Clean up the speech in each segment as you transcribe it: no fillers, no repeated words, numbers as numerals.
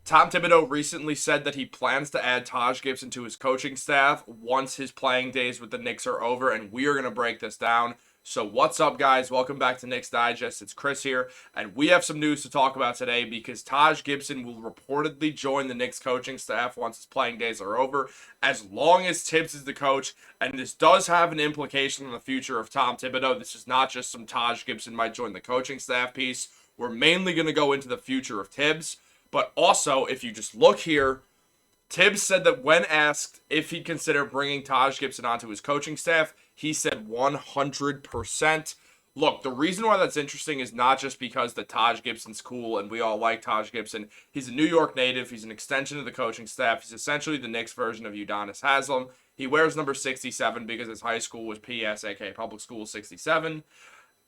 Tom Thibodeau recently said that he plans to add Taj Gibson to his coaching staff once his playing days with the Knicks are over, and we are going to break this down. So what's up, guys? Welcome back to Knicks Digest. It's Chris here, and we have some news to talk about today because Taj Gibson will reportedly join the Knicks coaching staff once his playing days are over, as long as Tibbs is the coach, and this does have an implication on the future of Tom Thibodeau. This is not just some Taj Gibson might join the coaching staff piece. We're mainly going to go into the future of Tibbs, but also, if you just look here, Tibbs said that when asked if he'd consider bringing Taj Gibson onto his coaching staff, he said 100%. Look, the reason why that's interesting is not just because that Taj Gibson's cool and we all like Taj Gibson. He's a New York native. He's an extension of the coaching staff. He's essentially the Knicks version of Udonis Haslem. He wears number 67 because his high school was PS, aka Public School 67.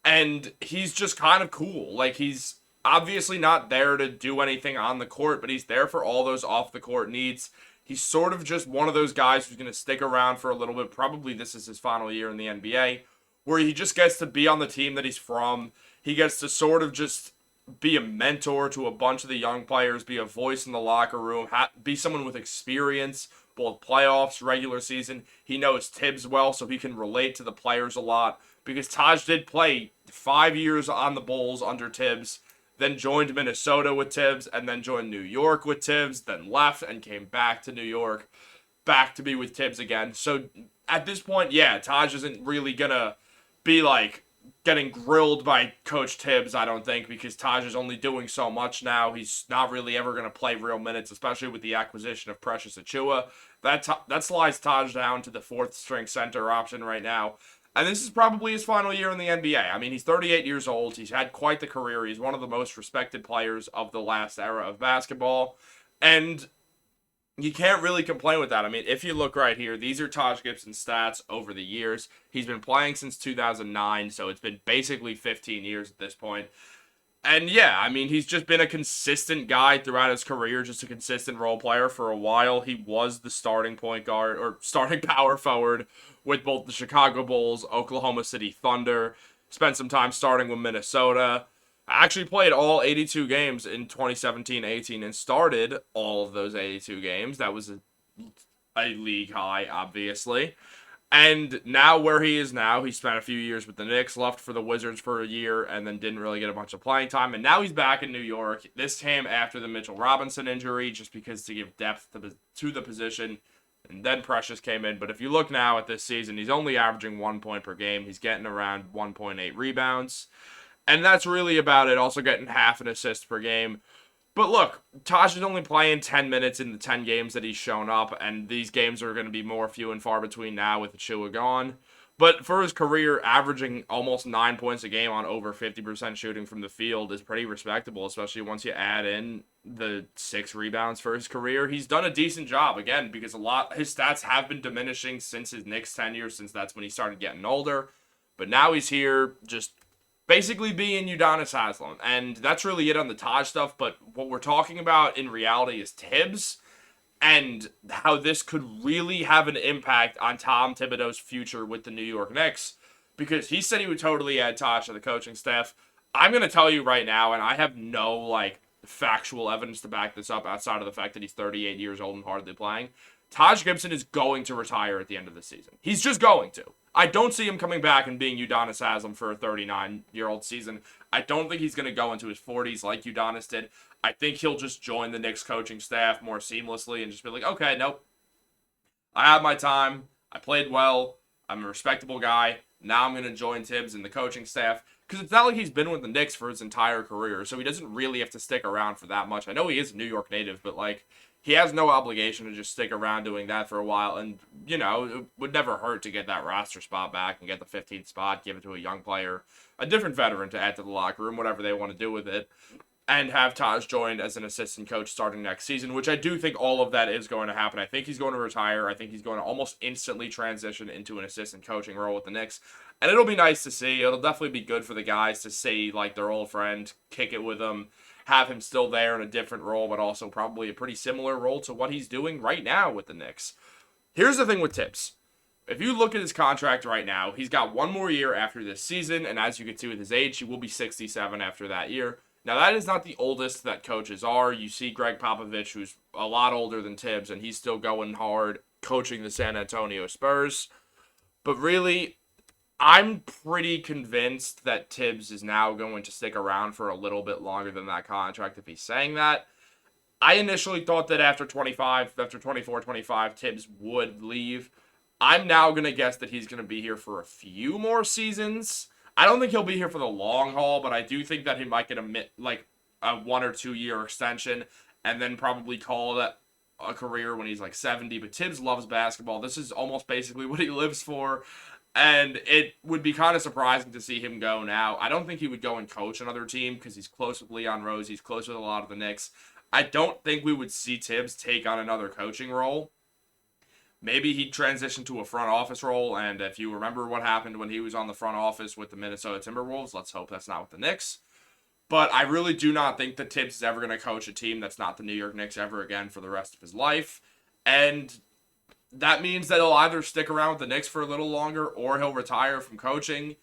And he's just kind of cool. Like, he's obviously not there to do anything on the court, but he's there for all those off the court needs. He's sort of just one of those guys who's going to stick around for a little bit. Probably this is his final year in the NBA, where he just gets to be on the team that he's from. He gets to sort of just be a mentor to a bunch of the young players, be a voice in the locker room, be someone with experience, both playoffs, regular season. He knows Tibbs well, so he can relate to the players a lot, because Taj did play 5 years on the Bulls under Tibbs, then joined Minnesota with Tibbs, and then joined New York with Tibbs, then left and came back to New York, back to be with Tibbs again. So at this point, yeah, Taj isn't really going to be like getting grilled by Coach Tibbs, I don't think, because Taj is only doing so much now. He's not really ever going to play real minutes, especially with the acquisition of Precious Achiuwa. That slides Taj down to the fourth string center option right now. And this is probably his final year in the NBA. I mean, he's 38 years old. He's had quite the career. He's one of the most respected players of the last era of basketball. And you can't really complain with that. I mean, if you look right here, these are Taj Gibson's stats over the years. He's been playing since 2009, so it's been basically 15 years at this point. And yeah, I mean, he's just been a consistent guy throughout his career, just a consistent role player. For a while, he was the starting point guard, or starting power forward, with both the Chicago Bulls, Oklahoma City Thunder, spent some time starting with Minnesota. I actually played all 82 games in 2017-18 and started all of those 82 games. That was a league high, obviously. And now where he is now, he spent a few years with the Knicks, left for the Wizards for a year, and then didn't really get a bunch of playing time. And now he's back in New York. This came after the Mitchell Robinson injury, just because to give depth to the position. And then Precious came in. But if you look now at this season, he's only averaging 1 point per game. He's getting around 1.8 rebounds. And that's really about it. Also getting half an assist per game. But look, Taj is only playing 10 minutes in the 10 games that he's shown up. And these games are going to be more few and far between now with Achiuwa gone. But for his career, averaging almost 9 points a game on over 50% shooting from the field is pretty respectable, especially once you add in the 6 rebounds for his career. He's done a decent job, again, because his stats have been diminishing since his Knicks tenure, since that's when he started getting older. But now he's here just basically being Udonis Haslem. And that's really it on the Taj stuff. But what we're talking about in reality is Tibbs, and how this could really have an impact on Tom Thibodeau's future with the New York Knicks, because he said he would totally add Taj to the coaching staff. I'm going to tell you right now, and I have no, factual evidence to back this up outside of the fact that he's 38 years old and hardly playing. Taj Gibson is going to retire at the end of the season. He's just going to. I don't see him coming back and being Udonis Haslem for a 39-year-old season. I don't think he's going to go into his 40s like Udonis did. I think he'll just join the Knicks coaching staff more seamlessly and just be like, okay, nope. I had my time. I played well. I'm a respectable guy. Now I'm going to join Tibbs in the coaching staff. Because it's not like he's been with the Knicks for his entire career, so he doesn't really have to stick around for that much. I know he is a New York native, but, he has no obligation to just stick around doing that for a while. And, it would never hurt to get that roster spot back and get the 15th spot, give it to a young player, a different veteran to add to the locker room, whatever they want to do with it. And have Taj joined as an assistant coach starting next season, which I do think all of that is going to happen. I think he's going to retire. I think he's going to almost instantly transition into an assistant coaching role with the Knicks. And it'll be nice to see. It'll definitely be good for the guys to see, their old friend, kick it with him, have him still there in a different role, but also probably a pretty similar role to what he's doing right now with the Knicks. Here's the thing with Tibbs. If you look at his contract right now, he's got one more year after this season, and as you can see with his age, he will be 67 after that year. Now, that is not the oldest that coaches are. You see Greg Popovich, who's a lot older than Tibbs, and he's still going hard coaching the San Antonio Spurs. But really, I'm pretty convinced that Tibbs is now going to stick around for a little bit longer than that contract if he's saying that. I initially thought that after 24, 25, Tibbs would leave. I'm now going to guess that he's going to be here for a few more seasons. I don't think he'll be here for the long haul, but I do think that he might get a 1 or 2 year extension and then probably call it a career when he's like 70. But Tibbs loves basketball. This is almost basically what he lives for. And it would be kind of surprising to see him go now. I don't think he would go and coach another team because he's close with Leon Rose. He's close with a lot of the Knicks. I don't think we would see Tibbs take on another coaching role. Maybe he'd transition to a front office role, and if you remember what happened when he was on the front office with the Minnesota Timberwolves, let's hope that's not with the Knicks. But I really do not think that Tibbs is ever going to coach a team that's not the New York Knicks ever again for the rest of his life. And that means that he'll either stick around with the Knicks for a little longer or he'll retire from coaching.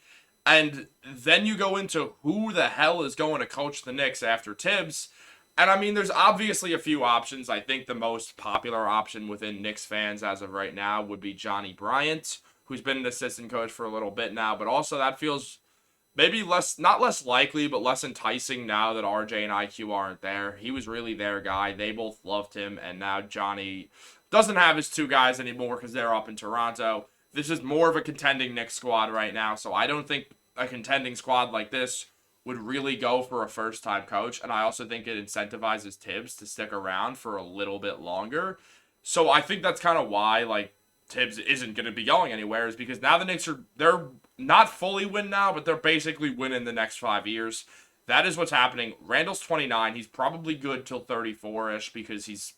And then you go into who the hell is going to coach the Knicks after Tibbs. And I mean, there's obviously a few options. I think the most popular option within Knicks fans as of right now would be Johnny Bryant, who's been an assistant coach for a little bit now. But also that feels maybe not less likely, but less enticing now that RJ and IQ aren't there. He was really their guy. They both loved him. And now Johnny doesn't have his two guys anymore because they're up in Toronto. This is more of a contending Knicks squad right now. So I don't think a contending squad like this would really go for a first-time coach, and I also think it incentivizes Tibbs to stick around for a little bit longer. So I think that's kind of why, Tibbs isn't going to be going anywhere, is because now the Knicks they're not fully win now, but they're basically winning the next 5 years. That is what's happening. Randall's 29. He's probably good till 34-ish because he's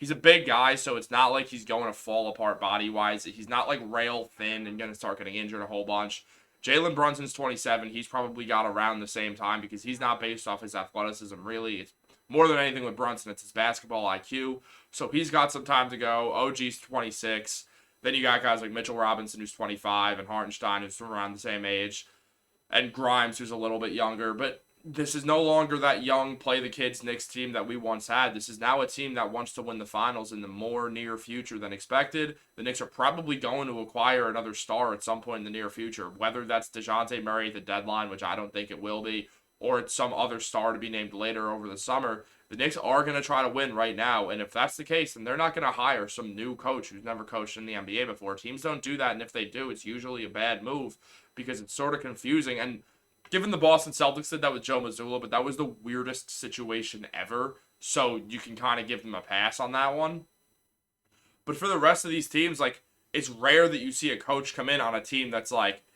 a big guy, so it's not like he's going to fall apart body-wise. He's not, rail thin and going to start getting injured a whole bunch. Jalen Brunson's 27. He's probably got around the same time because he's not based off his athleticism, really. It's more than anything with Brunson, it's his basketball IQ. So he's got some time to go. OG's 26. Then you got guys like Mitchell Robinson, who's 25, and Hartenstein, who's around the same age, and Grimes, who's a little bit younger. But this is no longer that young play-the-kids Knicks team that we once had. This is now a team that wants to win the finals in the more near future than expected. The Knicks are probably going to acquire another star at some point in the near future, whether that's DeJounte Murray at the deadline, which I don't think it will be, or it's some other star to be named later over the summer. The Knicks are going to try to win right now, and if that's the case, then they're not going to hire some new coach who's never coached in the NBA before. Teams don't do that, and if they do, it's usually a bad move because it's sort of confusing. And given the Boston Celtics did that with Joe Mazzulla, but that was the weirdest situation ever, so you can kind of give them a pass on that one. But for the rest of these teams, it's rare that you see a coach come in on a team that's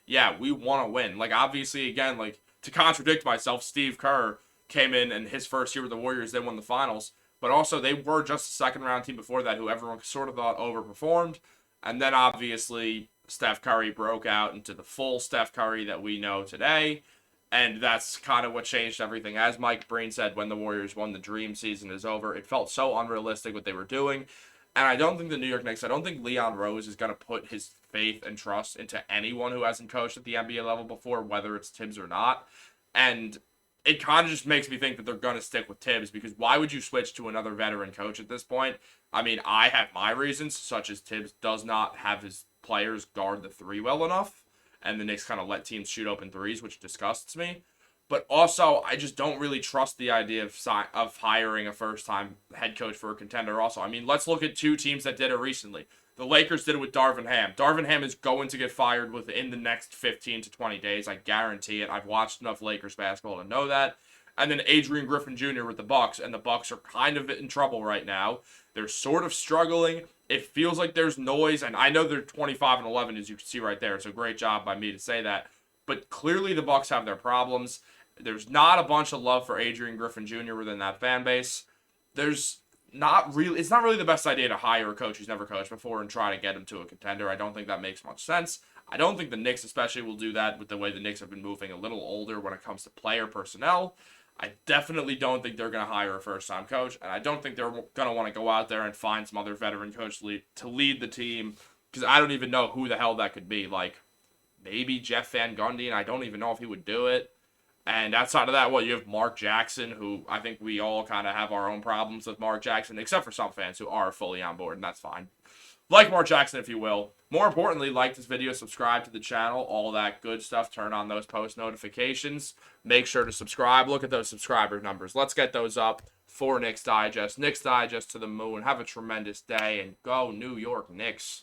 yeah, we want to win. Obviously, again, to contradict myself, Steve Kerr came in and his first year with the Warriors, they won the finals. But also, they were just a second-round team before that who everyone sort of thought overperformed. And then, obviously, Steph Curry broke out into the full Steph Curry that we know today. And that's kind of what changed everything. As Mike Breen said, when the Warriors won, the dream season is over. It felt so unrealistic what they were doing. And I don't think the New York Knicks, I don't think Leon Rose is going to put his faith and trust into anyone who hasn't coached at the NBA level before, whether it's Tibbs or not. And it kind of just makes me think that they're going to stick with Tibbs, because why would you switch to another veteran coach at this point? I mean, I have my reasons, such as Tibbs does not have his players guard the three well enough, and the Knicks kind of let teams shoot open threes, which disgusts me. But also, I just don't really trust the idea of hiring a first-time head coach for a contender also. I mean, let's look at two teams that did it recently. The Lakers did it with Darvin Ham. Darvin Ham is going to get fired within the next 15 to 20 days. I guarantee it. I've watched enough Lakers basketball to know that. And then Adrian Griffin Jr. with the Bucks, and the Bucks are kind of in trouble right now. They're sort of struggling. It feels like there's noise, and I know they're 25-11, as you can see right there. It's a great job by me to say that. But clearly the Bucks have their problems. There's not a bunch of love for Adrian Griffin Jr. within that fan base. It's not really the best idea to hire a coach who's never coached before and try to get him to a contender. I don't think that makes much sense. I don't think the Knicks especially will do that with the way the Knicks have been moving a little older when it comes to player personnel. I definitely don't think they're going to hire a first-time coach, and I don't think they're going to want to go out there and find some other veteran coach to lead the team, because I don't even know who the hell that could be. Maybe Jeff Van Gundy, and I don't even know if he would do it. And outside of that, well, you have Mark Jackson, who I think we all kind of have our own problems with Mark Jackson, except for some fans who are fully on board, and that's fine. Like Mark Jackson, if you will. More importantly, like this video, subscribe to the channel, all that good stuff. Turn on those post notifications. Make sure to subscribe. Look at those subscriber numbers. Let's get those up for Knicks Digest. Knicks Digest to the moon. Have a tremendous day, and go New York Knicks.